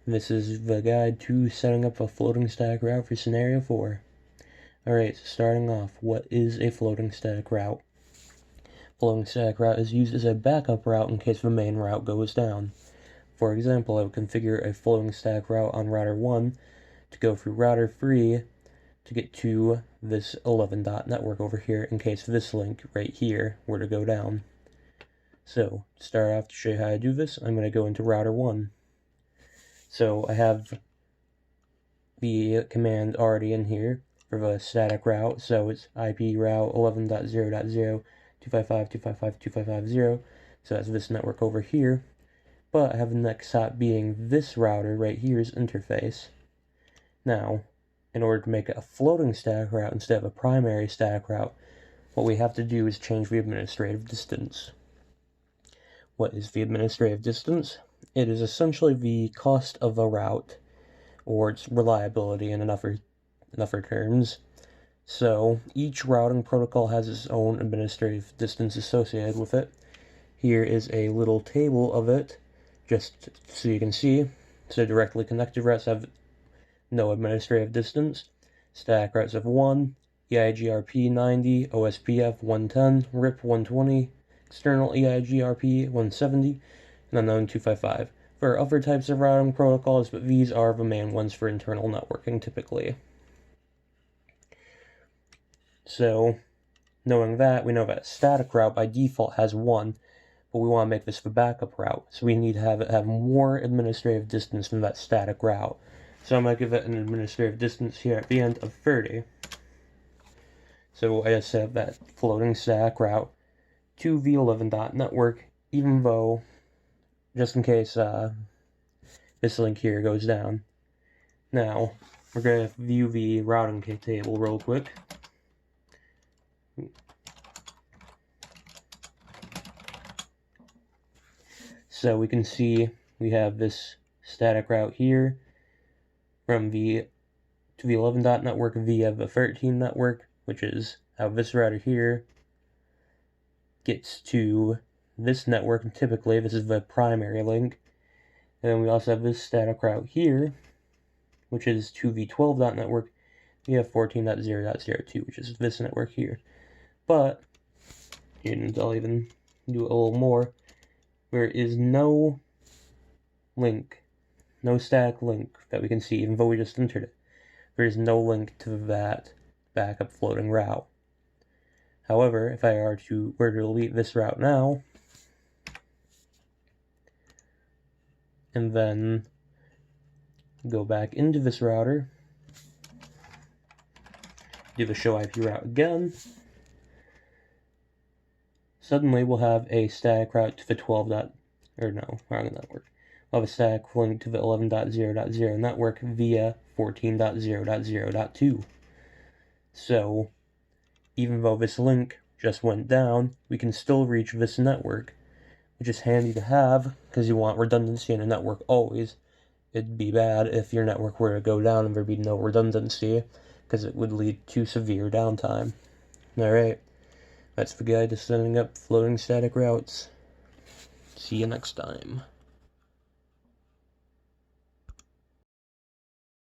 This is the guide to setting up a floating static route for Scenario 4. Alright, so starting off, what is a floating static route? Floating static route is used as a backup route in case the main route goes down. For example, I would configure a floating static route on router 1 to go through router 3 to get to this 11 dot network over here in case this link right here were to go down. So, to start off, to show you how to do this, I'm going to go into router 1. So I have the command already in here for the static route, so it's IP route 11.0.0.255.255.255.0, so that's this network over here, but I have the next hop being this router right here's interface. Now, in order to make it a floating static route instead of a primary static route, what we have to do is change the administrative distance. What is the administrative distance? It is essentially the cost of a route, or its reliability in enough terms. So each routing protocol has its own administrative distance associated with it. Here is a little table of it, just so you can see. So directly connected routes have no administrative distance. Static routes have 1, EIGRP 90, OSPF 110, RIP 120, external EIGRP 170, and unknown 255. There are other types of routing protocols, but these are the main ones for internal networking typically. So, knowing that, we know that static route by default has 1, but we want to make this the backup route, so we need to have it have more administrative distance than that static route. So I'm going to give it an administrative distance here at the end of 30. So I just have that floating static route to the 11 dot network, even though, just in case this link here goes down. Now, we're going to view the routing table real quick. So we can see we have this static route here from to the 11 dot network via the 13 network, which is how this router here gets to this network, and typically this is the primary link. And then we also have this static route here, which is to the 12 dot network via 14.0.02, which is this network here. But, and I'll even do a little more, there is no link, no static link that we can see, even though we just entered it. There is no link to that backup floating route. However, if I were to delete this route now, and then go back into this router, do the show IP route again, suddenly we'll have a static route to the 12 dot, or no, wrong network. We'll have a static link to the 11.0.0 network via 14.0.0.2. So, even though this link just went down, we can still reach this network, which is handy to have, because you want redundancy in a network always. It'd be bad if your network were to go down and there'd be no redundancy, because it would lead to severe downtime. Alright, that's the guide to setting up floating static routes. See you next time.